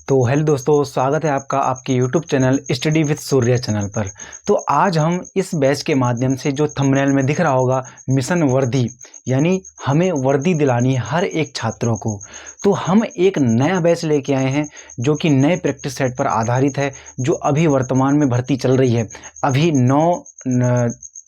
तो हेलो दोस्तों, स्वागत है आपका आपके YouTube channel study with Surya channel पर। तो आज हम इस बैच के माध्यम से जो थंबनेल में दिख रहा होगा मिशन वर्दी, यानी हमें वर्दी दिलानी है हर एक छात्रों को। तो हम एक नया बैच लेके आए हैं जो कि नए प्रैक्टिस सेट पर आधारित है, जो अभी वर्तमान में भर्ती चल रही है। अभी 9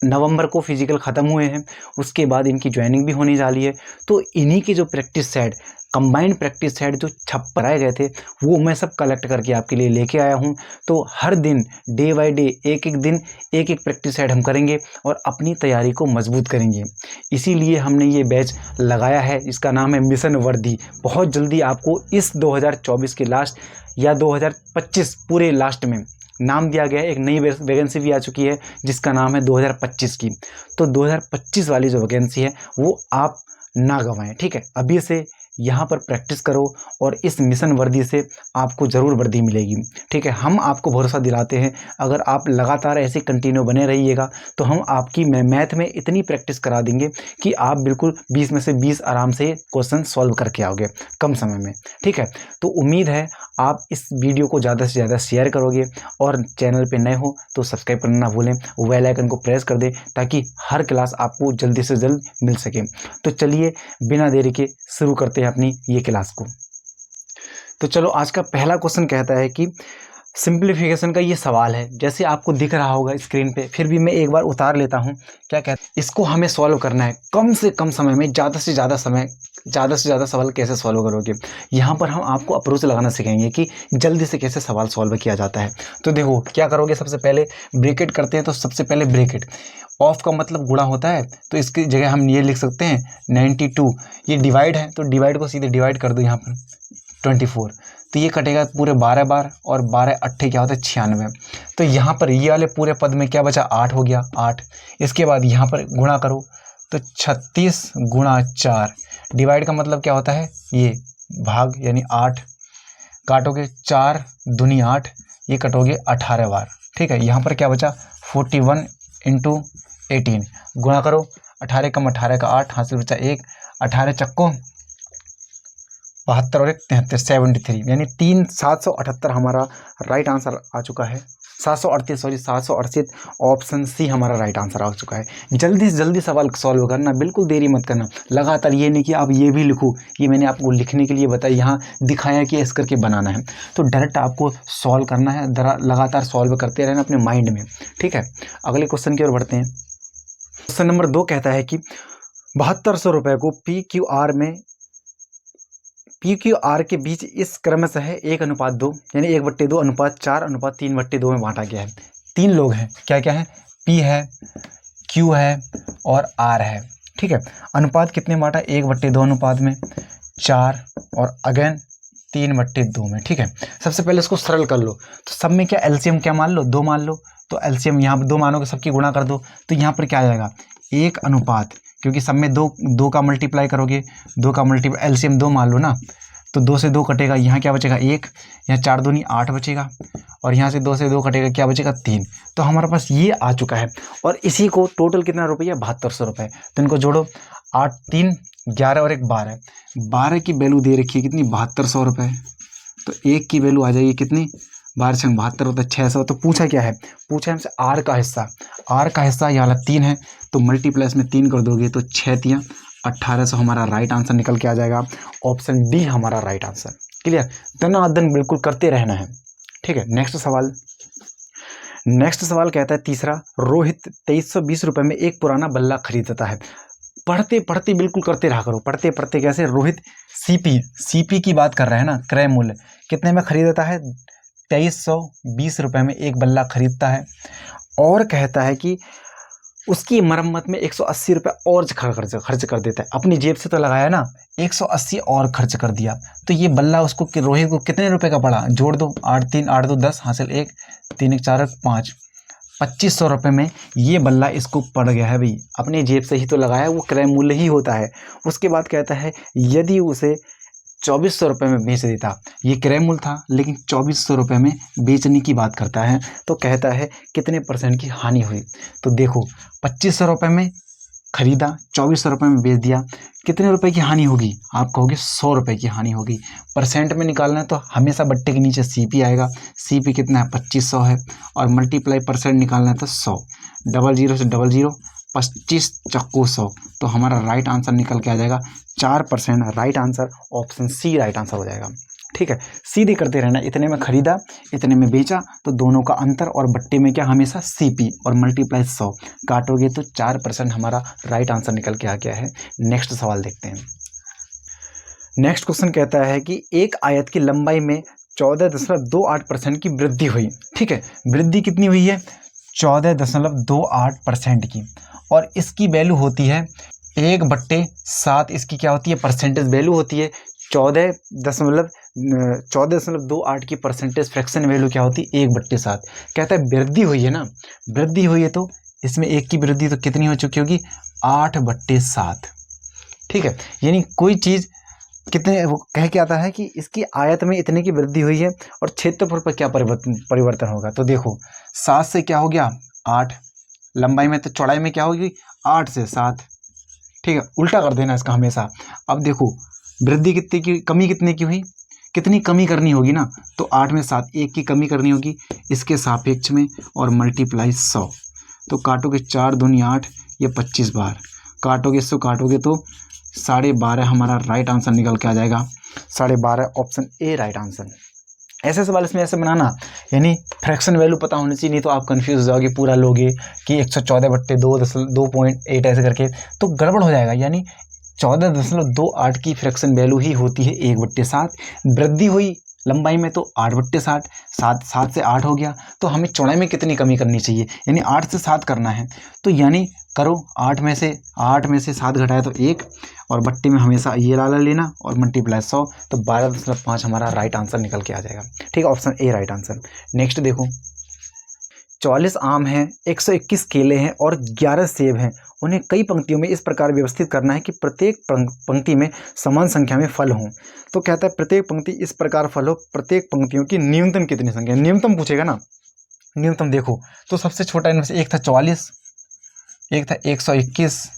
नवंबर को फिजिकल ख़त्म हुए हैं, उसके बाद इनकी ज्वाइनिंग भी होने वाली है। तो इन्हीं के जो practice set, combined practice set जो छपाए गए थे, वो मैं सब कलेक्ट करके आपके लिए लेके आया हूँ। तो हर दिन डे बाय डे एक एक दिन एक एक प्रैक्टिस सेट हम करेंगे और अपनी तैयारी को मजबूत करेंगे। इसीलिए हमने ये बैच लगाया है, इसका नाम है मिशन वर्दी। बहुत जल्दी आपको इस 2024 के लास्ट या 2025 पूरे लास्ट में नाम दिया गया है। एक नई वैकेंसी भी आ चुकी है जिसका नाम है 2025 की। तो 2025 वाली जो वैकेंसी है वो आप ना गंवाएं, ठीक है। अभी से यहाँ पर प्रैक्टिस करो और इस मिशन वर्दी से आपको ज़रूर वर्दी मिलेगी, ठीक है। हम आपको भरोसा दिलाते हैं, अगर आप लगातार ऐसे कंटिन्यू बने रहिएगा तो हम आपकी मैथ में इतनी प्रैक्टिस करा देंगे कि आप बिल्कुल 20 में से 20 आराम से क्वेश्चन सॉल्व करके आओगे कम समय में, ठीक है। तो उम्मीद है आप इस वीडियो को ज़्यादा से ज़्यादा शेयर करोगे और चैनल पे नए हो तो सब्सक्राइब करना ना भूलें, बेल आइकन को प्रेस कर दें ताकि हर क्लास आपको जल्दी से जल्द मिल सके। तो चलिए बिना देरी के शुरू करते हैं अपनी ये क्लास को। तो चलो, आज का पहला क्वेश्चन कहता है कि सिंप्लीफिकेशन का ये सवाल है, जैसे आपको दिख रहा होगा स्क्रीन पे, फिर भी मैं एक बार उतार लेता हूँ। क्या कहते हैं, इसको हमें सॉल्व करना है कम से कम समय में, ज़्यादा से ज़्यादा समय, ज़्यादा से ज़्यादा सवाल कैसे सॉल्व करोगे। यहाँ पर हम आपको अप्रोच लगाना सिखाएंगे कि जल्दी से कैसे सवाल सॉल्व किया जाता है। तो देखो क्या करोगे, सबसे पहले ब्रैकेट करते हैं। तो सबसे पहले ब्रैकेट, ऑफ का मतलब गुणा होता है, तो इसकी जगह हम ये लिख सकते हैं 92। ये डिवाइड है तो डिवाइड को सीधे डिवाइड कर दो यहाँ पर 24, तो ये कटेगा पूरे 12 बार, और 12 अट्ठे क्या होता है 96। तो यहाँ पर ये वाले पूरे पद में क्या बचा, 8 हो गया, 8। इसके बाद यहाँ पर गुणा करो तो 36 गुणा 4, डिवाइड का मतलब क्या होता है, ये भाग यानी 8, काटोगे 4 दूनी 8, ये कटोगे 18 बार, ठीक है। यहाँ पर क्या बचा 41 इंटू 18, गुणा करो 18 कम 18 का 8, हासिल बचा 1, 18 चक्को 72 और 1 73, 73, यानी 778 हमारा राइट आंसर आ चुका है। 738 ऑप्शन सी हमारा राइट आंसर आ चुका है। जल्दी से जल्दी सवाल सॉल्व करना, बिल्कुल देरी मत करना। लगातार ये नहीं कि आप ये भी लिखो, ये मैंने आपको लिखने के लिए बताया, यहाँ दिखाया कि इस करके बनाना है। तो डायरेक्ट आपको सॉल्व करना है, लगातार सॉल्व करते रहना अपने माइंड में, ठीक है। अगले क्वेश्चन की ओर बढ़ते हैं। क्वेश्चन नंबर 2 कहता है कि 7200 रुपये को PQR के बीच इस क्रमशः है 1:2 यानी 1/2 अनुपात 4 अनुपात 3/2 में बांटा गया है। 3 लोग हैं, क्या क्या है, P है, Q है और R है, ठीक है। अनुपात कितने बांटा, 1/2 अनुपात में 4 और अगेन 3/2 में, ठीक है। सबसे पहले इसको सरल कर लो, तो सब में क्या एलसीएम क्या मान लो, 2 मान लो। तो एलसीएम यहाँ पर 2 मानोगे, सबकी गुणा कर दो, तो यहाँ पर क्या आ जाएगा 1 अनुपात, क्योंकि सब में 2 का मल्टीप्लाई करोगे, 2 का मल्टीप्लाई, एलसीएम 2 मान लो ना, तो 2 से 2 कटेगा, यहाँ क्या बचेगा 1, यहाँ 4 दूनी 8 बचेगा, और यहाँ से 2 से 2 कटेगा, क्या बचेगा 3। तो हमारे पास ये आ चुका है, और इसी को टोटल कितना रुपया, 7200 रुपये। तो इनको जोड़ो, 8 3 11 और 1 12, 12 की वैल्यू दे रखी है कितनी, 7200 रुपये। तो 1 की वैल्यू आ जाएगी कितनी, 12 छंग 72 होता है 600। तो पूछा क्या है, पूछा हमसे आर का हिस्सा, आर का हिस्सा यहाँ 3 है, तो मल्टीप्लस में 3 कर दोगे तो 6 तियाँ 1800 हमारा राइट आंसर निकल के आ जाएगा। ऑप्शन डी हमारा राइट आंसर। क्लियर, दनादन बिल्कुल करते रहना है, ठीक है। नेक्स्ट सवाल कहता है तीसरा, रोहित 2320 रुपये में एक पुराना बल्ला खरीदता है। पढ़ते पढ़ते बिल्कुल करते रहा करो, पढ़ते पढ़ते कैसे, रोहित सीपी की बात कर रहे हैं ना, क्रय मूल्य कितने में खरीदता है, 2320 रुपये में एक बल्ला खरीदता है। और कहता है कि उसकी मरम्मत में 180 रुपये और खर्च कर देता है। अपनी जेब से तो लगाया ना, 180 और खर्च कर दिया, तो ये बल्ला उसको रोहित को कितने रुपए का पड़ा, जोड़ दो, 8 3 8 2 10, हासिल 1 3 1 4 5, 2500 रुपये में ये बल्ला इसको पड़ गया है। भाई अपनी जेब से ही तो लगाया, वो क्रय मूल्य ही होता है। उसके बाद कहता है यदि उसे 2400 रुपये में बेच देता, ये क्रय मूल्य था लेकिन 2400 रुपये में बेचने की बात करता है, तो कहता है कितने % की हानि हुई। तो देखो 2500 रुपये में खरीदा, 2400 रुपये में बेच दिया, कितने रुपए की हानि होगी? आप कहोगे 100 रुपये की हानि होगी। परसेंट में निकालना है तो हमेशा बट्टे के नीचे CP आएगा। CP कितना है? 2500 है। और मल्टीप्लाई परसेंट निकालना है तो 100, डबल जीरो से डबल जीरो, 25 चक्कू 100, तो हमारा राइट आंसर निकल के आ जाएगा 4%। Right answer option C right answer हो जाएगा। ठीक है, सीधे करते रहना। इतने में खरीदा, इतने में बेचा, तो दोनों का अंतर, और बट्टे में क्या? हमेशा CP और मल्टीप्लाई 100 काटोगे तो 4% हमारा राइट आंसर निकल के आ गया है। नेक्स्ट सवाल देखते हैं। नेक्स्ट क्वेश्चन कहता है कि एक आयत की लंबाई में 14.28% की वृद्धि हुई। ठीक है, वृद्धि कितनी हुई है? 14.28% की, और इसकी वैल्यू होती है 1/7। इसकी क्या होती है? परसेंटेज वैल्यू होती है 14.28 की परसेंटेज फ्रैक्शन वैल्यू क्या होती है? 1/7। कहता है वृद्धि हुई है ना, वृद्धि हुई है तो इसमें 1 की वृद्धि तो कितनी हो चुकी होगी? 8/7। ठीक है, यानी कोई चीज़ कितने, वो कह के आता है कि इसकी आयत में इतने की वृद्धि हुई है और क्षेत्रफल पर क्या परिवर्तन होगा। तो देखो 7 से क्या हो गया? 8, लंबाई में, तो चौड़ाई में क्या होगी? 8 से 7। ठीक है, उल्टा कर देना इसका हमेशा। अब देखो वृद्धि कितने की, कमी कितने की हुई? कितनी कमी करनी होगी ना, तो 8 में 7, 1 की कमी करनी होगी इसके सापेक्ष में, और मल्टीप्लाई 100। तो काटोगे 4 दूनी 8, ये 25 बार काटोगे, इसको काटोगे तो 12.5 हमारा राइट आंसर निकल के आ जाएगा। 12.5 ऑप्शन ए राइट आंसर। ऐसे सवाल इसमें ऐसे बनाना, यानी फ्रैक्शन वैल्यू पता होनी चाहिए, नहीं तो आप कंफ्यूज हो जाओगे, पूरा लोगे कि 114/2.8 ऐसे करके, तो गड़बड़ हो जाएगा। यानी 14.28 की फ्रैक्शन वैल्यू ही होती है 1/7। वृद्धि हुई लंबाई में तो 8/7, 7 से 8 हो गया, तो हमें चौड़ाई में कितनी कमी करनी चाहिए? यानी 8 से 7 करना है। तो यानी करो 8 में से 7 घटाए तो 1, और बट्टे में हमेशा ये लाला लेना, और मल्टीप्लाई 100, तो 12.5 हमारा राइट आंसर निकल के आ जाएगा। ठीक है, option A right answer. Next देखो, 44 आम हैं, 121 केले हैं और 11 सेब हैं। उन्हें कई पंक्तियों में इस प्रकार व्यवस्थित करना है कि प्रत्येक पंक्ति में समान संख्या में फल हों। तो कहता है प्रत्येक पंक्ति इस प्रकार फल हो, प्रत्येक पंक्तियों की न्यूनतम कितनी संख्या? न्यूनतम पूछेगा ना, न्यूनतम देखो तो सबसे छोटा इनमें से एक था 44, एक था 121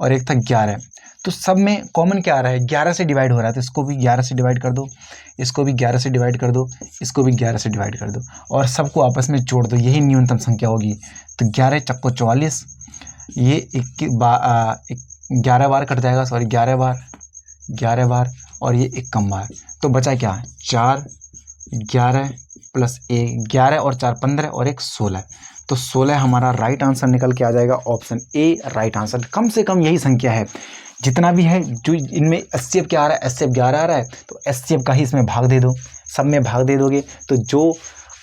और एक था 11। तो सब में कॉमन क्या आ रहा है? 11 से डिवाइड हो रहा है, तो इसको भी 11 से डिवाइड कर दो, इसको भी 11 से डिवाइड कर दो, इसको भी 11 से डिवाइड कर दो, और सबको आपस में जोड़ दो, यही न्यूनतम संख्या होगी। तो 11 चक्को 44, ये 11 बार कट जाएगा, सॉरी 11 बार, और ये 51 बार। तो बचा क्या? 4, 11 प्लस 1, 11 और 4 15, और 1 16। तो 16 हमारा राइट आंसर निकल के आ जाएगा। Option A right answer. कम से कम यही संख्या है, जितना भी है, जो इनमें HCF क्या आ रहा है? HCF 11 आ रहा है, तो HCF का ही इसमें भाग दे दो, सब में भाग दे दोगे तो जो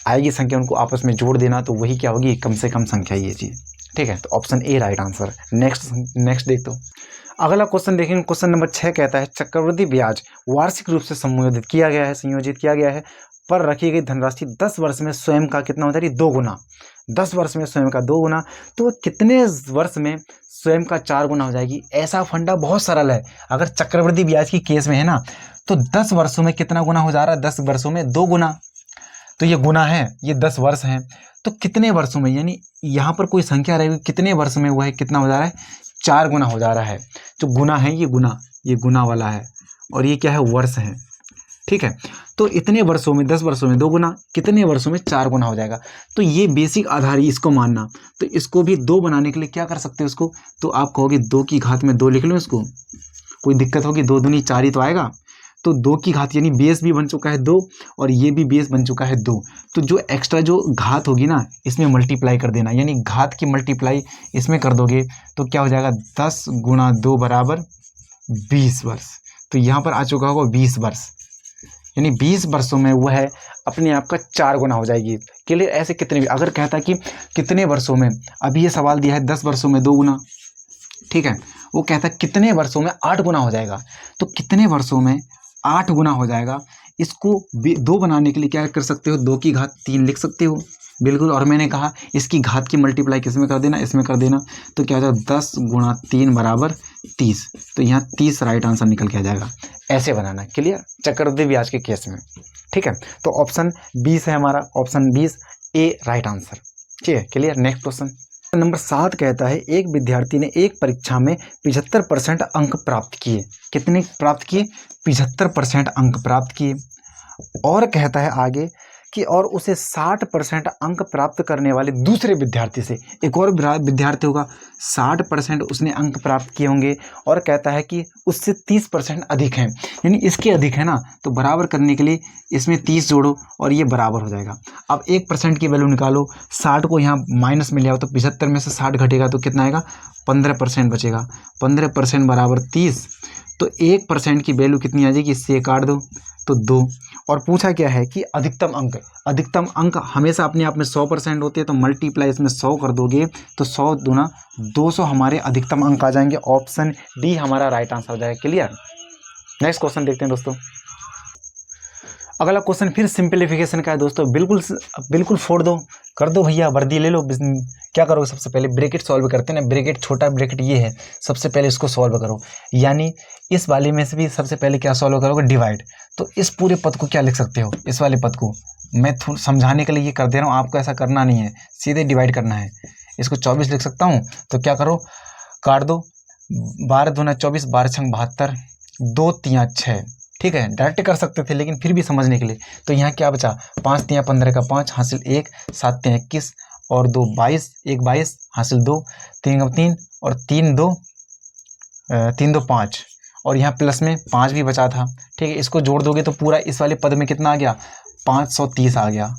आएगी संख्या उनको आपस में जोड़ देना, तो वही क्या होगी? कम से कम संख्या ये चीज़। ठीक है, तो option A right answer. Next देख दो। अगला क्वेश्चन देखेंगे, क्वेश्चन नंबर 6 कहता है चक्रवृद्धि ब्याज वार्षिक रूप से संयोजित किया गया है पर रखी गई धनराशि 10 वर्ष में स्वयं का कितना हो जाएगी? 2 गुना। 10 वर्ष में स्वयं का 2 गुना, तो कितने वर्ष में स्वयं का 4 गुना हो जाएगी? ऐसा फंडा बहुत सरल है। अगर चक्रवृद्धि ब्याज की केस में है ना, तो 10 वर्षों में कितना गुना हो जा रहा है? 10 वर्षों में 2 गुना। तो ये गुना है, ये 10 वर्ष हैं, तो कितने वर्षों में, यानी यहाँ पर कोई संख्या रहेगी, कितने वर्ष में वह कितना हो जा रहा है? 4 गुना हो जा रहा है। जो गुना है ये गुना वाला है, और ये क्या है? वर्ष है। ठीक है, तो इतने वर्षों में, 10 वर्षों में 2 गुना, कितने वर्षों में 4 गुना हो जाएगा। तो ये बेसिक आधार ही इसको मानना। तो इसको भी 2 बनाने के लिए क्या कर सकते हो इसको? तो आप कहोगे 2 की घात में 2 लिख लो इसको, कोई दिक्कत होगी? 2 दूनी 4 ही तो आएगा। तो 2 की घात, यानी बेस भी बन चुका है 2, और ये भी बेस बन चुका है 2। तो जो एक्स्ट्रा जो घात होगी ना, इसमें मल्टीप्लाई कर देना, यानी घात की मल्टीप्लाई इसमें कर दोगे तो क्या हो जाएगा? 10 गुणा 2 बराबर 20 वर्ष। तो यहाँ पर आ चुका होगा 20 वर्ष, यानी 20 वर्षों में वह है अपने आप का 4 गुना हो जाएगी। क्लियर? ऐसे कितने भी, अगर कहता कि कितने वर्षों में, अभी ये सवाल दिया है 10 वर्षों में 2 गुना, ठीक है, वो कहता है कितने वर्षों में 8 गुना हो जाएगा। तो कितने वर्षों में 8 गुना हो जाएगा, इसको 2 बनाने के लिए क्या कर सकते हो? 2 की घात 3 लिख सकते हो, बिल्कुल। और मैंने कहा इसकी घात की मल्टीप्लाई किस में कर देना? इसमें कर देना। तो क्या हो जाएगा? 10 गुणा 3 बराबर 30। तो यहाँ 30 राइट आंसर निकल के आ जाएगा। ऐसे बनाना। क्लियर? चक्रवृद्धि ब्याज के केस में। ठीक है, तो ऑप्शन 20 है हमारा, ऑप्शन 20 ए राइट आंसर। ठीक है, क्लियर? Next question. नंबर 7 कहता है एक विद्यार्थी ने एक परीक्षा में 75% अंक प्राप्त किए। कितने प्राप्त किए? 75% अंक प्राप्त किए। और कहता है आगे कि और उसे 60% अंक प्राप्त करने वाले दूसरे विद्यार्थी से, एक और विद्यार्थी होगा, 60% उसने अंक प्राप्त किए होंगे, और कहता है कि उससे 30% अधिक हैं, यानी इसके अधिक है ना, तो बराबर करने के लिए इसमें 30 जोड़ो और ये बराबर हो जाएगा। अब 1% की वैल्यू निकालो, 60 को यहाँ माइनस में ले आओ तो 75 में से 60 घटेगा तो कितना आएगा? 15% बचेगा। 15% बराबर 30, तो 1% की वैल्यू कितनी आ जाएगी? इससे काट दो तो 2। और पूछा क्या है कि अधिकतम अंक, अधिकतम अंक हमेशा अपने आप में 100% होते हैं, तो मल्टीप्लाई इसमें 100 कर दोगे तो 100 दूना 200 हमारे अधिकतम अंक आ जाएंगे। ऑप्शन डी हमारा राइट आंसर हो जाएगा। क्लियर? नेक्स्ट क्वेश्चन देखते हैं दोस्तों। अगला क्वेश्चन फिर सिंप्लीफिकेशन का है दोस्तों। बिल्कुल फोड़ दो, कर दो भैया, वर्दी ले लो। क्या करोगे? सबसे पहले ब्रैकेट सॉल्व करते हैं ना, ब्रैकेट छोटा ब्रैकेट ये है, सबसे पहले इसको सॉल्व करो। यानी इस वाले में से भी सबसे पहले क्या सॉल्व करोगे? डिवाइड। तो इस पूरे पद को क्या लिख सकते हो? इस वाले पद को मैं समझाने के लिए ये कर दे रहा हूँ, आपको ऐसा करना नहीं है, सीधे डिवाइड करना है। इसको 24 लिख सकता हूँ, तो क्या करो? काट दो। 12 दूना 24, 12 छंग 72, 2 तियाँ 6। ठीक है, डायरेक्ट कर सकते थे लेकिन फिर भी समझने के लिए। तो यहाँ क्या बचा? 5 तियाँ 15 का 5 हासिल 1, 7 तियाँ 21 और 2 22, 1 22 हासिल 2, 3 का 3 और 3 2 5, और यहाँ प्लस में 5 भी बचा था। ठीक है, इसको जोड़ दोगे तो पूरा इस वाले पद में कितना आ गया? 530 आ गया।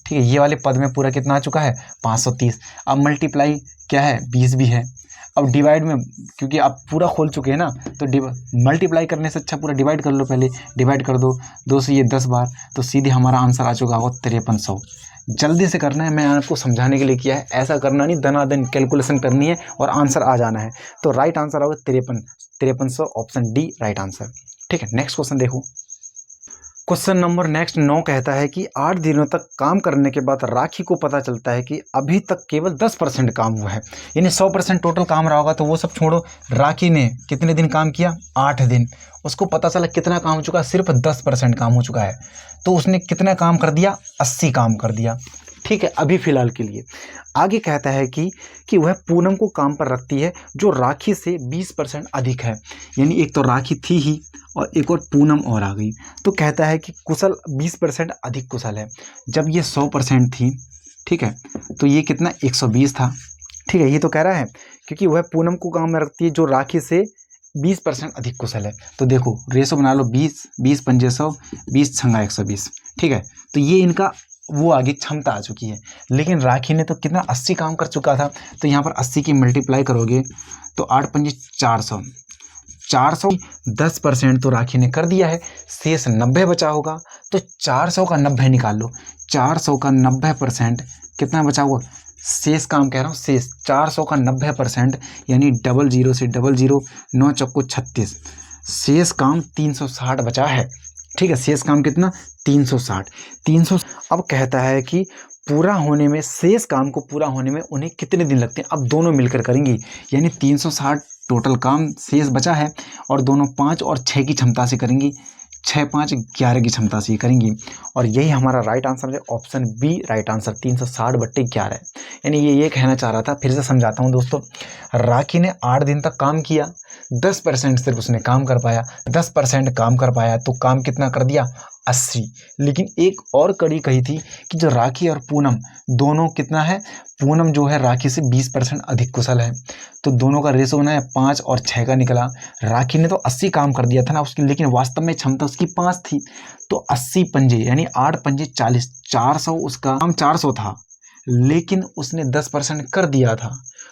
ठीक है, ये वाले पद में पूरा कितना आ चुका है? 530। अब मल्टीप्लाई क्या है? 20 भी है। अब डिवाइड में, क्योंकि आप पूरा खोल चुके हैं ना, तो मल्टीप्लाई करने से अच्छा पूरा डिवाइड कर लो। पहले डिवाइड कर दो, 2 से ये 10 बार, तो सीधे हमारा आंसर आ चुका होगा 5300। जल्दी से करना है, मैं आपको समझाने के लिए किया है, ऐसा करना नहीं, दनादन कैलकुलेशन करनी है और आंसर आ जाना है। तो राइट आंसर होगा 5300, ऑप्शन डी राइट आंसर। ठीक है, नेक्स्ट क्वेश्चन देखो। क्वेश्चन नंबर नेक्स्ट 9 कहता है कि 8 दिनों तक काम करने के बाद राखी को पता चलता है कि अभी तक केवल 10% काम हुआ है। यानी 100% टोटल काम रहा होगा, तो वो सब छोड़ो, राखी ने कितने दिन काम किया? 8 दिन। उसको पता चला कितना काम हो चुका है? सिर्फ 10% काम हो चुका है। तो उसने कितना काम कर दिया? 80 काम कर दिया। ठीक है, अभी फिलहाल के लिए। आगे कहता है कि वह पूनम को काम पर रखती है जो राखी से 20% अधिक है। यानी एक तो राखी थी ही और एक और पूनम और आ गई। तो कहता है कि कुशल 20% अधिक कुशल है। जब ये 100% थी, ठीक है, तो ये कितना? 120 था। ठीक है, ये तो कह रहा है क्योंकि वह पूनम को काम में रखती है जो राखी से 20% अधिक कुशल है। तो देखो रेशो बना लो, 20 पंजे 100, 20 छंगा 120। ठीक है, तो ये इनका वो आगे क्षमता आ चुकी है। लेकिन राखी ने तो कितना? 80 काम कर चुका था। तो यहाँ पर 80 की मल्टीप्लाई करोगे तो 8 पंजे 400, 400 10% तो राखी ने कर दिया है, शेष 90 बचा होगा। तो 400 का 90 निकाल लो, 400 का 90% कितना बचा हुआ? शेष काम कह रहा हूँ, शेष 400 का 90%, यानी 00 से 00, 9 चौको 36, शेष काम 360 बचा है। ठीक है, शेष काम कितना? 360। 300। अब कहता है कि पूरा होने में, शेष काम को पूरा होने में उन्हें कितने दिन लगते हैं? अब दोनों मिलकर करेंगी, यानी 360 टोटल काम शेष बचा है और दोनों 5 और 6 की क्षमता से करेंगी, 6 5 11 की क्षमता से करेंगी। और यही हमारा राइट आंसर है, ऑप्शन बी राइट आंसर, 360/11। यानी ये कहना चाह रहा था, फिर से समझाता हूँ दोस्तों। राखी ने 8 दिन तक काम किया, 10% सिर्फ उसने काम कर पाया, 10% काम कर पाया तो काम कितना कर दिया? 80। लेकिन एक और कड़ी कही थी कि जो राखी और पूनम दोनों कितना है? पूनम जो है राखी से 20% अधिक कुशल है। तो दोनों का रेशो बनाया 5 और 6 का निकला। राखी ने तो 80 काम कर दिया था ना उसकी, लेकिन वास्तव में क्षमता उसकी 5 थी। तो 80 पंजे यानी 8 पंजे 40, 400 उसका काम 400 था, लेकिन उसने 10% कर दिया था।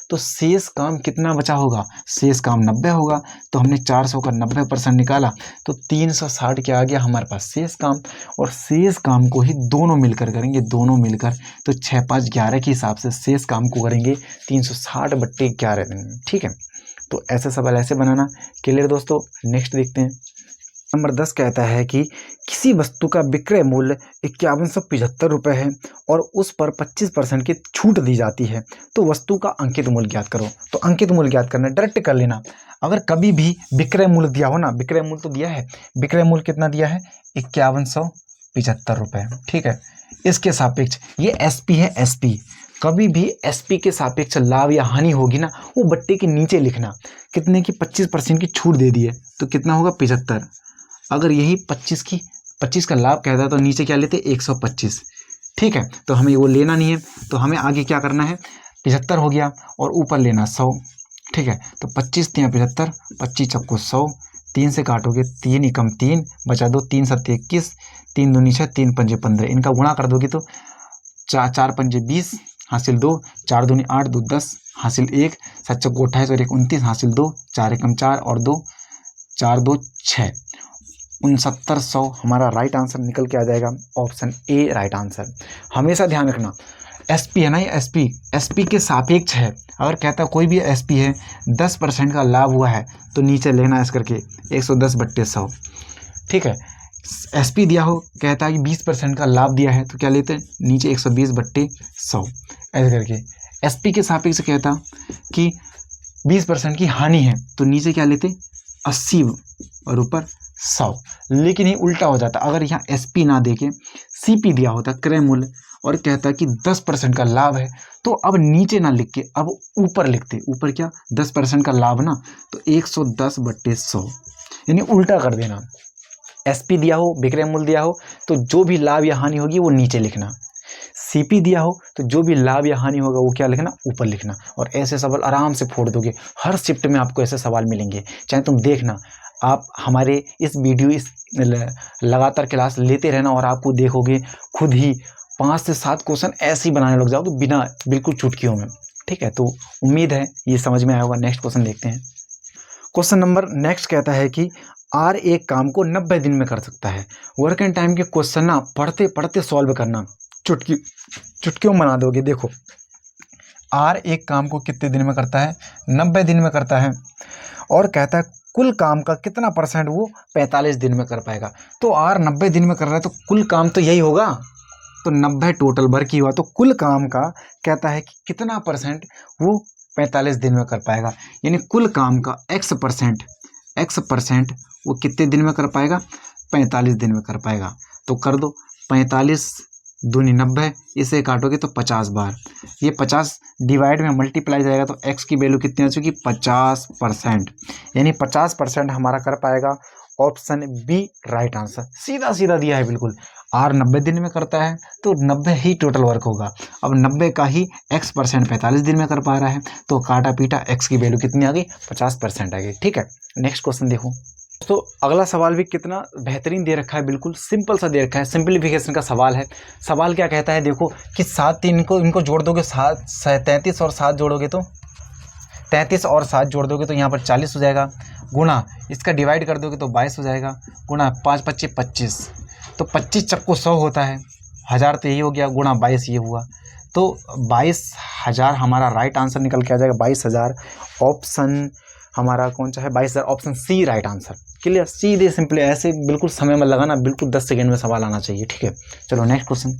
तो शेष काम कितना बचा होगा? शेष काम 90 होगा। तो हमने 400 का 90% निकाला तो 360 क्या आ गया हमारे पास? शेष काम। और शेष काम को ही दोनों मिलकर करेंगे, दोनों मिलकर। तो 6 5 11 के हिसाब से शेष काम को करेंगे 360/11 दिन में। ठीक है, तो ऐसे सवाल ऐसे बनाना। क्लियर दोस्तों? नेक्स्ट देखते हैं। नंबर 10 कहता है कि किसी वस्तु का विक्रय मूल्य 5175 रुपये है और उस पर 25% की छूट दी जाती है, तो वस्तु का अंकित मूल्य ज्ञात करो। तो अंकित मूल्य ज्ञात करना, डायरेक्ट कर लेना। अगर कभी भी विक्रय मूल्य दिया हो ना, विक्रय मूल्य तो दिया है, विक्रय मूल्य कितना दिया है? 5175 रुपये। ठीक है, इसके सापेक्ष ये एसपी है, एसपी कभी भी एसपी के सापेक्ष लाभ या हानि होगी ना, वो बट्टे के नीचे लिखना। कितने की 25% की छूट दे दी है तो कितना होगा 75। अगर यही 25 का लाभ कहता है तो नीचे क्या लेते 125। ठीक है, तो हमें वो लेना नहीं है, तो हमें आगे क्या करना है, 75 हो गया और ऊपर लेना 100। ठीक है, तो 25 तियाँ 75, 25 चक्को 100, 3 से काटोगे 3 एकम 3, बचा दो 3 सत्ते 21, 3 दूनी 6, 3 पंजे 15, इनका गुणा कर दोगे तो 4 पंजे 20 हासिल 2, 4 दूनी 8, 2 10 हासिल 1, 7 चक्को 28 और 1 29 हासिल 2, 4 एकम 4 और 2, 4 2 6, 6900 हमारा राइट आंसर निकल के आ जाएगा। Option A right answer. हमेशा ध्यान रखना, एसपी है ना, ये एसपी के सापेक्ष है। अगर कहता कोई भी एसपी है 10% का लाभ हुआ है तो नीचे लेना ऐसे करके 110/100। ठीक है, एसपी दिया हो, कहता है कि 20% का लाभ दिया है तो क्या लेते हैं, नीचे 120/100 ऐसे करके। एसपी के सापेक्ष कहता कि 20% की हानि है तो नीचे क्या लेते 80 और ऊपर 100। लेकिन ये उल्टा हो जाता, अगर यहाँ एसपी ना देके सीपी दिया होता क्रय मूल्य, और कहता कि 10% का लाभ है तो अब नीचे ना लिख के अब ऊपर लिखते। ऊपर क्या 10% का लाभ ना, तो 110/100, यानी उल्टा कर देना। एसपी दिया हो, विक्रय मूल्य दिया हो तो जो भी लाभ या हानि होगी वो नीचे लिखना। सीपी दिया हो तो जो भी लाभ या हानि होगा वो क्या लिखना, ऊपर लिखना। और ऐसे सवाल आराम से फोड़ दोगे। हर शिफ्ट में आपको ऐसे सवाल मिलेंगे, चाहे तुम देखना, आप हमारे इस लगातार क्लास लेते रहना और आपको देखोगे खुद ही 5 से 7 क्वेश्चन ऐसे ही बनाने लग जाओ, तो बिना बिल्कुल चुटकियों में। ठीक है, तो उम्मीद है ये समझ में आया होगा। नेक्स्ट क्वेश्चन देखते हैं। क्वेश्चन नंबर नेक्स्ट कहता है कि आर एक काम को 90 दिन में कर सकता है। वर्क एंड टाइम के क्वेश्चन ना पढ़ते पढ़ते सॉल्व करना, चुटकियों बना दोगे। देखो, आर एक काम को कितने दिन में करता है, 90 दिन में करता है, और कहता है कुल काम का कितना % वो 45 दिन में कर पाएगा। तो आर 90 दिन में कर रहा है तो कुल काम तो यही होगा, तो 90 टोटल वर्क ही हुआ, तो कुल काम का कहता है कि कितना % वो 45 दिन में कर पाएगा। यानी कुल काम का x % वो कितने दिन में कर पाएगा, 45 दिन में कर पाएगा। तो कर दो 45 दूनी 90, इसे काटोगे तो 50 बार, ये 50 डिवाइड में मल्टीप्लाई जाएगा तो x की वैल्यू कितनी आ चुकी 50%, यानी 50% हमारा कर पाएगा। Option B right answer. सीधा सीधा दिया है बिल्कुल। आर 90 दिन में करता है तो 90 ही टोटल वर्क होगा। अब 90 का ही x% 45 दिन में कर पा रहा है, तो काटा पीटा x की वैल्यू कितनी आ गई, 50% आ गई। ठीक है, नेक्स्ट क्वेश्चन देखो। तो अगला सवाल भी कितना बेहतरीन दे रखा है, बिल्कुल सिंपल सा दे रखा है, सिंपलीफिकेशन का सवाल है। सवाल क्या कहता है, देखो कि 7 इनको जोड़ दोगे, 33 और 7 जोड़ोगे तो 33 और 7 जोड़ दोगे तो यहाँ पर 40 हो जाएगा, गुणा इसका डिवाइड कर दोगे तो 22 हो जाएगा, गुणा 5 25 25, तो 25 चक्को 100 होता है, 1000 तो यही हो गया, गुणा 22 ये हुआ, तो 22,000 हमारा राइट आंसर निकल के आ जाएगा। 22,000 ऑप्शन हमारा कौन सा है, 22,000 option C right answer. Clear, सीधे सिंपली ऐसे बिल्कुल समय में लगाना, बिल्कुल 10 सेकेंड में सवाल आना चाहिए। ठीक है, चलो नेक्स्ट क्वेश्चन।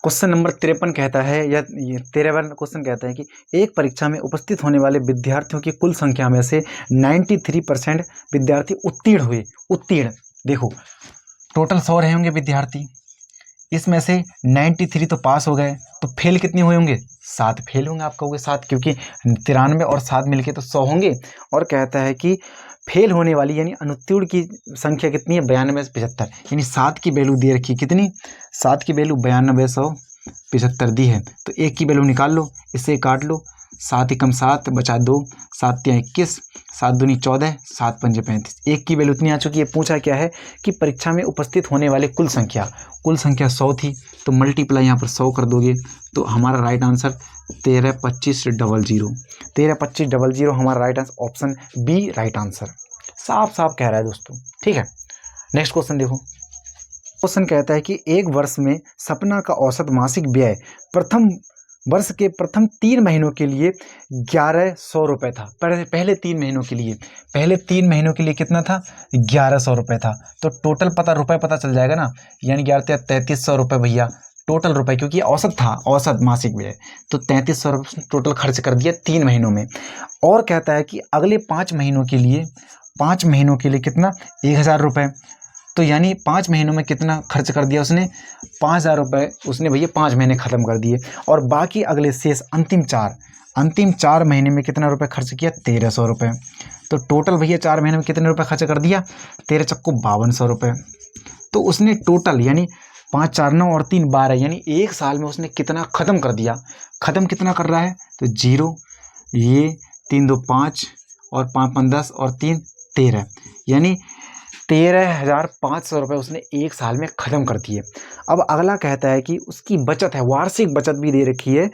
क्वेश्चन नंबर 53 कहता है, या 53 क्वेश्चन कहता है कि एक परीक्षा में उपस्थित होने वाले विद्यार्थियों की कुल संख्या में से 93% विद्यार्थी उत्तीर्ण हुए। उत्तीर्ण देखो, टोटल 100 रहे होंगे विद्यार्थी, इसमें से 93 तो पास हो गए, तो फेल कितने हुए होंगे, 7 फेल होंगे। आप कहोगे 7, क्योंकि 93 और 7 मिलके तो 100 होंगे। और कहता है कि फेल होने वाली यानी अनुत्तीर्ण की संख्या कितनी है, 92 से 75, यानी 7 की वैल्यू दे रखी है कितनी, 7 की वैल्यू 92,175 दी है, तो 1 की वैल्यू निकाल लो, इससे काट लो, 7 एकम 7 बचा 2, 7 तियाँ 21, 7 दूनी 14, 7 पंजे 35, 1 की वैल्यू इतनी आ चुकी है। पूछा क्या है कि परीक्षा में उपस्थित होने वाले कुल संख्या 100 थी, तो मल्टीप्लाई यहाँ पर 100 कर दोगे तो हमारा राइट आंसर 132500, 132500 हमारा right answer, option B right answer. साफ साफ कह रहा है दोस्तों। ठीक है, नेक्स्ट क्वेश्चन देखो। क्वेश्चन कहता है कि एक वर्ष में सपना का औसत मासिक व्यय प्रथम वर्ष के प्रथम 3 महीनों के लिए 1100 रुपये था। पहले 3 महीनों के लिए कितना था, 1100 रुपये था। तो टोटल रुपये पता चल जाएगा ना, यानी 11 3300 रुपये भैया टोटल रुपये, क्योंकि औसत था, औसत मासिक व्यय, तो 3300 रुपये टोटल खर्च कर दिया 3 महीनों में। और कहता है कि अगले 5 महीनों के लिए कितना, 1000 रुपये। तो यानी 5 महीनों में कितना खर्च कर दिया उसने, 5,000 रुपये उसने भैया 5 महीने ख़त्म कर दिए। और बाकी अगले शेष अंतिम 4 महीने में कितना रुपये खर्च किया, 1,300 रुपये। तो टोटल भैया 4 महीने में कितने रुपये खर्च कर दिया, 13 चक्को 5200 रुपये। तो उसने टोटल यानी 5 4 9 और 3 12 यानी 1 साल में उसने कितना ख़त्म कर दिया। ख़त्म कितना कर रहा है, तो 0, ये 3 2 5 और 5 5 10 और 3 13 यानी 13,500 रुपये उसने 1 साल में ख़त्म कर दिए। अब अगला कहता है कि उसकी बचत है, वार्षिक बचत भी दे रखी है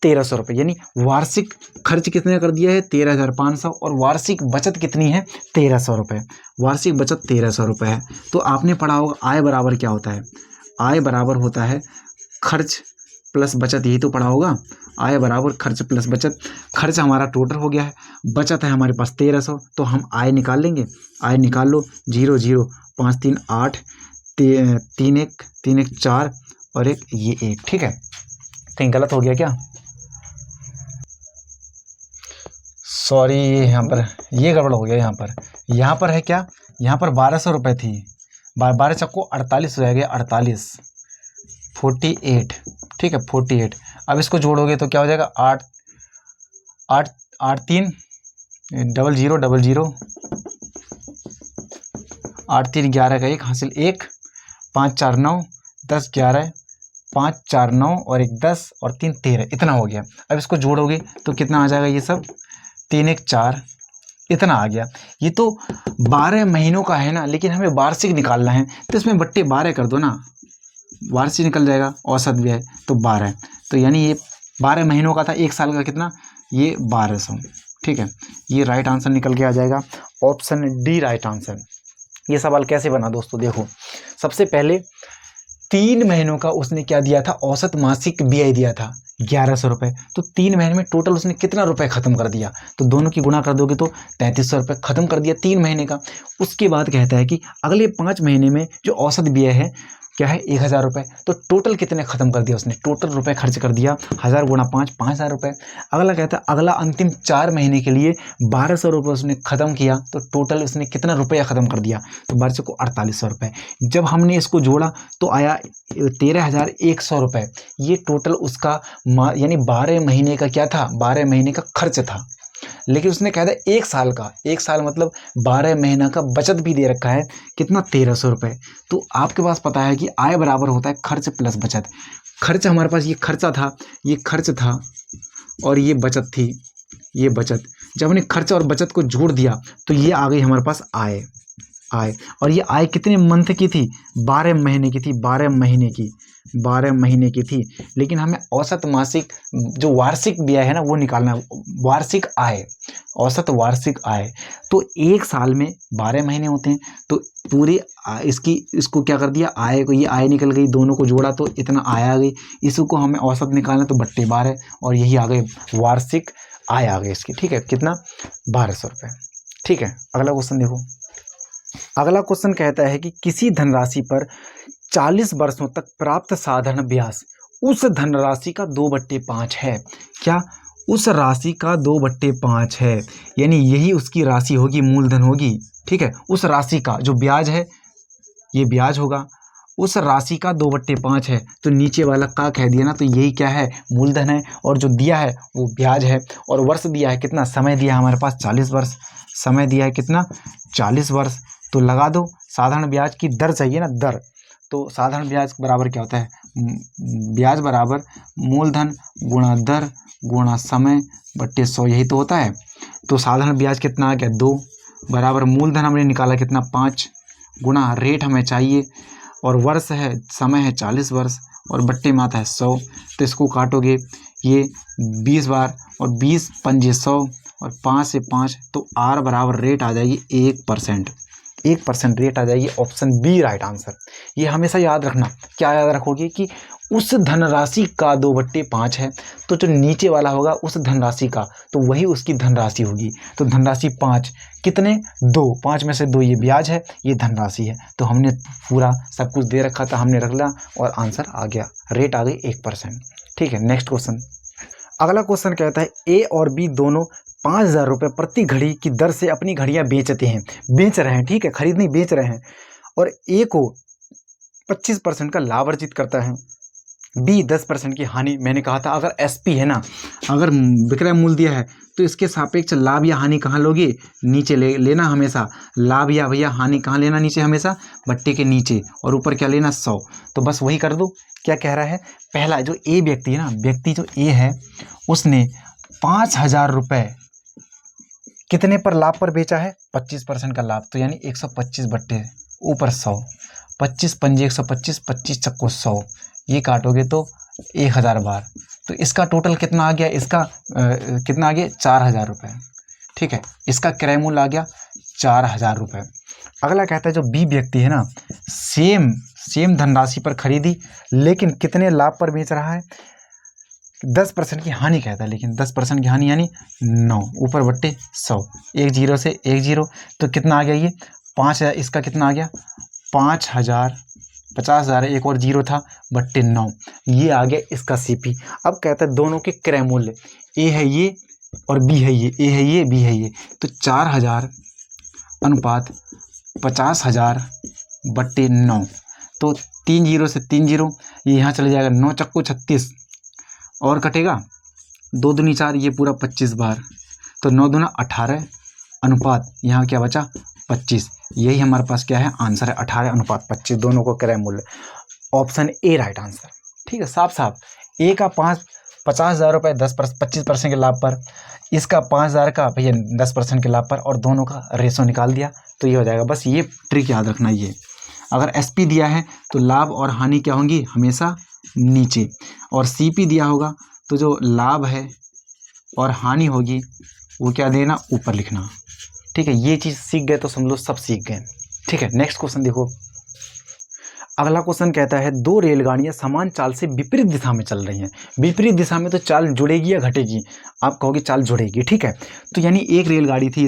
1,300 रुपये, यानी वार्षिक खर्च कितने कर दिया है 13,500 और वार्षिक बचत कितनी है 1,300 रुपये। वार्षिक बचत 1,300 रुपये है। तो आपने पढ़ा होगा आय बराबर क्या होता है, आय बराबर होता है खर्च प्लस बचत, यही तो पढ़ा होगा। आय बराबर खर्च प्लस बचत। खर्च हमारा टोटल हो गया है, बचत है हमारे पास 1,300, तो हम आय निकाल लेंगे। आय निकाल लो, 0 0 5 3 8 3 1 4 और 1 ये 1, ठीक है। कहीं गलत हो गया क्या, सॉरी, यहाँ पर ये गड़बड़ हो गया। यहाँ पर है क्या, यहाँ पर 1,200 रुपये थी, 12 चक्को 48 हो गया, 48 48, ठीक है 48। अब इसको जोड़ोगे तो क्या हो जाएगा, 8 8 8 3 0 0 0 0 8 3 11 का 1 हासिल 1 5 4 9 10 11 5 4 9 और 1 10 और 3 13, इतना हो गया। अब इसको जोड़ोगे तो कितना आ जाएगा, ये सब 3 1 4, इतना आ गया। ये तो 12 महीनों का है ना, लेकिन हमें वार्षिक निकालना है, तो इसमें बट्टे 12 कर दो ना, वार्षिक निकल जाएगा। औसत भी है तो 12, तो यानी ये 12 महीनों का था, 1 साल का कितना, ये 1,200, ठीक है। ये राइट आंसर निकल के आ जाएगा, ऑप्शन डी राइट आंसर। ये सवाल कैसे बना दोस्तों, देखो सबसे पहले 3 महीनों का उसने क्या दिया था, औसत मासिक व्यय दिया था 1,100 रुपये। तो 3 महीने में टोटल उसने कितना रुपए खत्म कर दिया, तो दोनों की गुणा कर दोगे तो 3,300 रुपये खत्म कर दिया 3 महीने का। उसके बाद कहता है कि अगले 5 महीने में जो औसत व्यय है क्या है, 1,000 रुपये। तो टोटल कितने खत्म कर दिया उसने, टोटल रुपए खर्च कर दिया 1,000 गुणा 5 5,000 रुपये। अगला कहता है अगला अंतिम 4 महीने के लिए 1,200 रुपये उसने खत्म किया, तो टोटल उसने कितना रुपया खत्म कर दिया, तो 12 को 4,800 रुपये। जब हमने इसको जोड़ा तो आया 13,100 रुपये। ये टोटल उसका यानी 12 महीने का क्या था, 12 महीने का खर्च था। लेकिन उसने कहा था 1 साल का, 1 साल मतलब 12 महीना का बचत भी दे रखा है, कितना 1,300 रुपये। तो आपके पास पता है कि आय बराबर होता है खर्च प्लस बचत। खर्च हमारे पास ये खर्चा था, ये खर्च था और ये बचत थी, ये बचत। जब हमने खर्च और बचत को जोड़ दिया तो ये आ गई हमारे पास आय। और ये आय कितने मंथ की थी, 12 महीने की थी, 12 महीने की थी। लेकिन हमें औसत मासिक जो वार्षिक व्यय है ना वो निकालना है, वार्षिक आय, औसत वार्षिक आय। तो 1 साल में 12 महीने होते हैं, तो पूरी इसको क्या कर दिया, आय को, ये आय निकल गई, दोनों को जोड़ा तो इतना आय आ गई। इसको हमें औसत निकालना तो बट्टे 12 और यही आ गए वार्षिक आय आ गई इसकी, ठीक है। कितना, 1,200 रुपये, ठीक है। अगला क्वेश्चन देखो। अगला क्वेश्चन कहता है कि किसी धनराशि पर 40 वर्षों तक प्राप्त साधारण ब्याज उस धनराशि का 2/5 है। क्या, उस राशि का 2/5 है, यानी यही उसकी राशि होगी, मूलधन होगी, ठीक है। उस राशि का जो ब्याज है ये ब्याज होगा, उस राशि का 2/5 है, तो नीचे वाला का कह दिया ना, तो यही क्या है, मूलधन है। और जो दिया है वो ब्याज है। और वर्ष दिया है कितना, समय दिया है हमारे पास 40 वर्ष, समय दिया है कितना, 40 वर्ष। तो लगा दो, साधारण ब्याज की दर चाहिए ना, दर। तो साधारण ब्याज बराबर क्या होता है, ब्याज बराबर मूलधन गुणा दर गुणा समय बट्टे 100, यही तो होता है। तो साधारण ब्याज कितना आ गया, 2 बराबर मूलधन हमने निकाला कितना, 5 गुणा रेट हमें चाहिए और वर्ष है, समय है 40 वर्ष और बट्टे में आता है 100। तो इसको काटोगे ये 20 बार और 20 पंजे 100 और 5 से 5, तो आर बराबर रेट आ जाएगी 1%, 1% रेट आ जाएगी। Option B right answer. ये हमेशा याद रखना, क्या याद रखोगे कि उस धनराशि का 2/5 है, तो जो नीचे वाला होगा उस धनराशि का, तो वही उसकी धनराशि होगी। तो धनराशि 5 कितने, 2, 5 में से 2 ये ब्याज है, ये धनराशि है। तो हमने पूरा सब कुछ दे रखा था, हमने रख लिया और आंसर आ गया, रेट आ गई 1%, ठीक है। Next question. अगला क्वेश्चन कहता है ए और बी दोनों 5,000 रुपये प्रति घड़ी की दर से अपनी घड़ियां बेच रहे हैं, ठीक है, खरीद नहीं बेच रहे हैं। और ए को 25% का लाभ अर्जित करता है, बी 10% की हानि। मैंने कहा था अगर एसपी है ना, अगर विक्रय मूल्य दिया है तो इसके सापेक्ष लाभ या हानि कहाँ लोगे, नीचे लेना हमेशा। लाभ या भैया हानि कहाँ लेना, नीचे हमेशा, बट्टे के नीचे, और ऊपर क्या लेना 100। तो बस वही कर दो। क्या कह रहा है, पहला जो ए व्यक्ति है ना, व्यक्ति जो ए है उसने 5,000 रुपये कितने पर लाभ पर बेचा है, 25% का लाभ, तो यानी 125 बट्टे ऊपर 100, 25 पंजे 125, 25 चक्को 100, ये काटोगे तो 1,000 बार, तो इसका टोटल कितना आ गया, इसका कितना आ गया 4,000 रुपये। ठीक है, इसका क्रय मूल्य आ गया 4,000 रुपये। अगला कहता है जो बी व्यक्ति है ना, सेम धनराशि पर खरीदी, लेकिन कितने लाभ पर बेच रहा है, 10% की हानि कहता है, लेकिन 10% की हानि यानी 9 ऊपर बट्टे 100, एक जीरो से एक जीरो, तो कितना आ गया ये 5,000, इसका कितना आ गया 5,000, 50,000 एक और जीरो था बट्टे 9, ये आ गया इसका सीपी। अब कहता है दोनों के क्रय मूल्य, ए है ये और बी है ये, ए है ये बी है ये, तो 4,000 अनुपात 50,000 बट्टे 9, तो 3 जीरो से 3 जीरो, ये यहाँ चले जाएगा, 9 चक्को 36 और कटेगा 2 दूनी 4, ये पूरा 25 बार, तो 9 दूना 18 अनुपात यहाँ क्या बचा 25, यही हमारे पास क्या है आंसर है 18 अनुपात 25, दोनों को क्रय मूल्य, ऑप्शन ए राइट आंसर। ठीक है, साफ साफ ए का 50,000 रुपये 25% के लाभ पर, इसका 5,000 का भैया 10% के लाभ पर, और दोनों का रेशो निकाल दिया तो ये हो जाएगा। बस ये ट्रिक याद रखना, ये अगर एसपी दिया है तो लाभ और हानि क्या होंगी हमेशा नीचे, और सीपी दिया होगा तो जो लाभ है और हानि होगी वो क्या देना ऊपर लिखना। ठीक है, ये चीज़ सीख गए तो समझ लो सब सीख गए। ठीक है, नेक्स्ट क्वेश्चन देखो। अगला क्वेश्चन कहता है दो रेलगाड़ियां समान चाल से विपरीत दिशा में चल रही हैं। विपरीत दिशा में तो चाल जुड़ेगी या घटेगी, आप कहोगे चाल जुड़ेगी। ठीक है, तो यानी एक रेलगाड़ी थी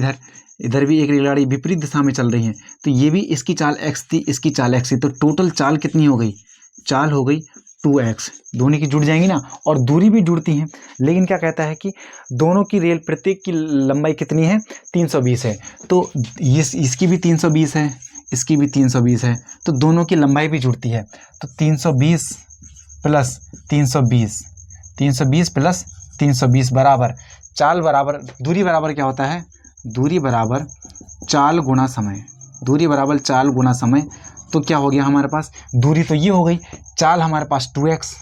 इधर भी एक रेलगाड़ी विपरीत दिशा में चल रही है, तो ये भी इसकी चाल x थी, इसकी चाल x थी, तो टोटल चाल कितनी हो गई, चाल हो गई 2x, दोनों की जुड़ जाएंगी ना, और दूरी भी जुड़ती हैं। लेकिन क्या कहता है कि दोनों की रेल प्रत्येक की लंबाई कितनी है 320 है, तो इसकी भी 320 है, इसकी भी 320 है, तो दोनों की लंबाई भी जुड़ती है, तो 320 प्लस 320, 320 प्लस 320 बराबर चाल बराबर दूरी बराबर क्या होता है, दूरी बराबर चाल गुना समय, दूरी बराबर चाल गुना समय। तो क्या हो गया हमारे पास, दूरी तो ये हो गई, चाल हमारे पास 2x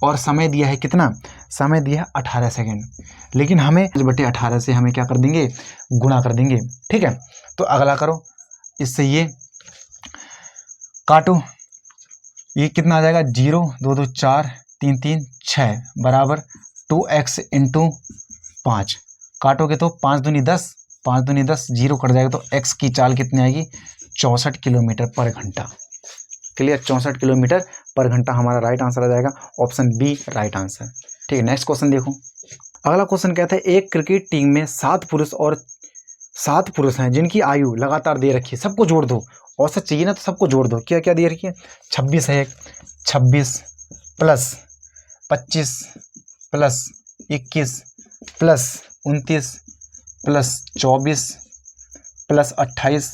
और समय दिया है कितना, समय दिया है 18 सेकेंड, लेकिन हमें बटे 18 से हमें क्या कर देंगे गुणा कर देंगे। ठीक है, तो अगला करो, इससे ये काटो, ये कितना आ जाएगा 0 2 2 4 3 3 6 बराबर 2x इंटू 5, काटोगे तो 5 दूनी 10, 5 दूनी 10, 0 कट जाएगा, तो x की चाल कितनी आएगी 64 किलोमीटर पर घंटा। क्लियर, 64 किलोमीटर पर घंटा हमारा राइट आंसर आ जाएगा, ऑप्शन बी राइट आंसर। ठीक है, नेक्स्ट क्वेश्चन देखो। अगला क्वेश्चन कहता है एक क्रिकेट टीम में 7 पुरुष और 7 पुरुष हैं जिनकी आयु लगातार दे रखी है, सबको जोड़ दो, औसत चाहिए ना तो सबको जोड़ दो। क्या क्या दे रखी है, 26 है, 26 plus 25 plus 21 plus 29 plus 24 plus 28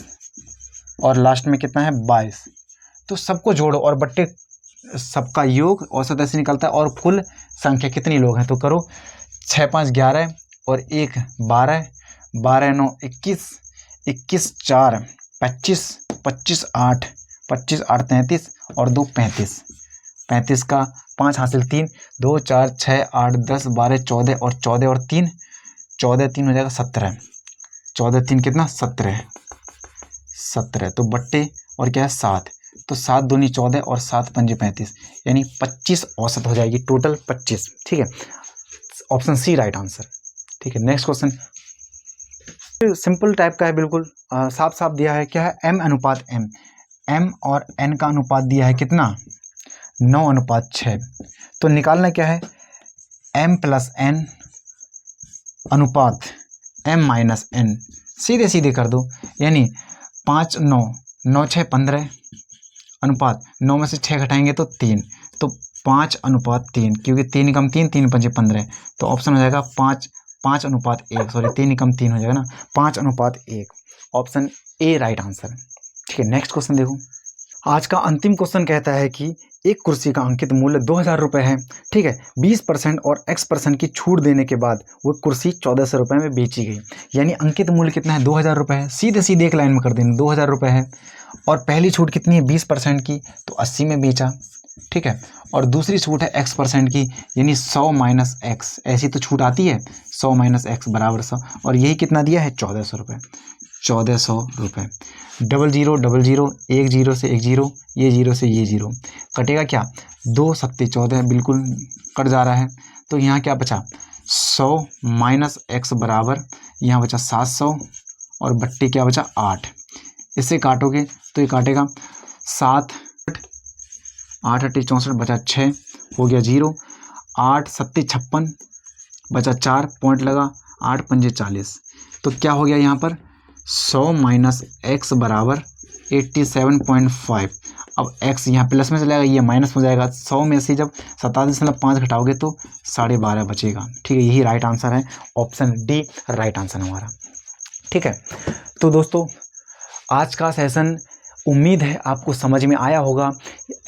और लास्ट में कितना है 22, तो सबको जोड़ो और बट्टे सबका योग औसत ऐसे निकलता है, और कुल संख्या कितनी लोग हैं, तो करो 6 5 11 और 1 12, 12 9 21, 21 4 25, 25 8, 25 8 33 और 2 35, 35 का 5 हासिल 3, 2 4 6 8 10 12 14 और 14 और 3, 14 3 हो जाएगा 17, 14 3 कितना 17, 17 तो बट्टे और क्या है 7, तो 7 दूनी 14 और 7 पंजे 35, यानी 25 औसत हो जाएगी, टोटल 25। ठीक है, ऑप्शन सी राइट आंसर। ठीक है, नेक्स्ट क्वेश्चन सिंपल टाइप का है, बिल्कुल साफ साफ दिया है, क्या है m अनुपात m, m और n का अनुपात दिया है कितना 9:6, तो निकालना क्या है m प्लस n अनुपात m माइनस n, सीधे सीधे कर दो, यानी 5 9 9 6 15 अनुपात 9 में से 6 घटाएंगे तो 3, तो 5:3, क्योंकि 3 कम 3 3 5 15, तो ऑप्शन हो जाएगा 5:1, सॉरी 3 कम 3 हो जाएगा ना, 5:1, ऑप्शन ए राइट आंसर। ठीक है, नेक्स्ट क्वेश्चन देखो। आज का अंतिम क्वेश्चन कहता है कि एक कुर्सी का अंकित मूल्य 2000 रुपये है, ठीक है। 20% और x% की छूट देने के बाद वो कुर्सी 1400 रुपये में बेची गई। यानी अंकित मूल्य कितना है, 2000 रुपये है। सीधे सीधे एक लाइन में कर देना, 2000 रुपये है। और पहली छूट कितनी है, 20% की, तो 80 में बेचा, ठीक है। और दूसरी छूट है x% की, यानी 100 माइनस एक्स, ऐसी तो छूट आती है, 100 माइनस एक्स बराबर 100। और यही कितना दिया है, 1400 रुपये, 1400 रुपये। डबल जीरो, एक जीरो से एक जीरो, ये जीरो से ये जीरो, कटेगा क्या, 2 सत्ते 14, बिल्कुल कट जा रहा है। तो यहाँ क्या बचा, 100 माइनस एक्स बराबर, यहाँ बचा 700 और बट्टे क्या बचा, 8। इससे काटोगे तो ये काटेगा 7, 8 अट्टे 64, बचा 6, हो गया 0। 8 सत्ते 56, बचा 4, पॉइंट लगा, 8 पंजे 40। तो क्या हो गया यहाँ पर, 100 माइनस एक्स बराबर 87.5। अब x यहाँ प्लस में चलेगा, ये माइनस में जाएगा। 100 में से जब 27.5 घटाओगे तो 12.5 बचेगा, ठीक है। यही राइट आंसर है, ऑप्शन डी राइट आंसर हमारा, ठीक है। तो दोस्तों आज का सेशन उम्मीद है आपको समझ में आया होगा।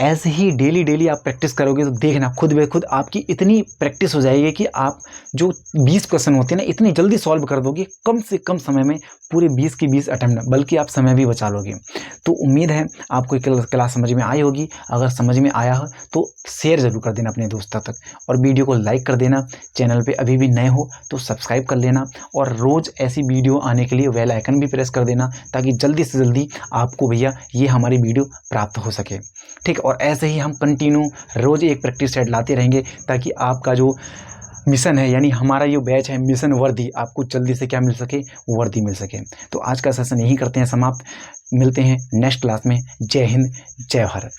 ऐसे ही डेली आप प्रैक्टिस करोगे तो देखना खुद ब खुद आपकी इतनी प्रैक्टिस हो जाएगी कि आप जो 20 क्वेश्चन होते हैं ना, इतनी जल्दी सॉल्व कर दोगे, कम से कम समय में पूरे 20 की 20 अटैम्प्ट, बल्कि आप समय भी बचा लोगे। तो उम्मीद है आपको क्लास समझ में आई होगी। अगर समझ में आया हो तो शेयर ज़रूर कर देना अपने दोस्तों तक, और वीडियो को लाइक कर देना। चैनल पे अभी भी नए हो तो सब्सक्राइब कर लेना, और रोज़ ऐसी वीडियो आने के लिए बेल आइकन भी प्रेस कर देना, ताकि जल्दी से जल्दी आपको भैया ये हमारी वीडियो प्राप्त हो सके, ठीक। और ऐसे ही हम कंटिन्यू रोज़ एक प्रैक्टिस सेट लाते रहेंगे, ताकि आपका जो मिशन है, यानी हमारा ये बैच है मिशन वर्दी, आपको जल्दी से क्या मिल सके, वर्दी मिल सके। तो आज का सेशन यही करते हैं समाप्त, मिलते हैं नेक्स्ट क्लास में। जय हिंद, जय भारत।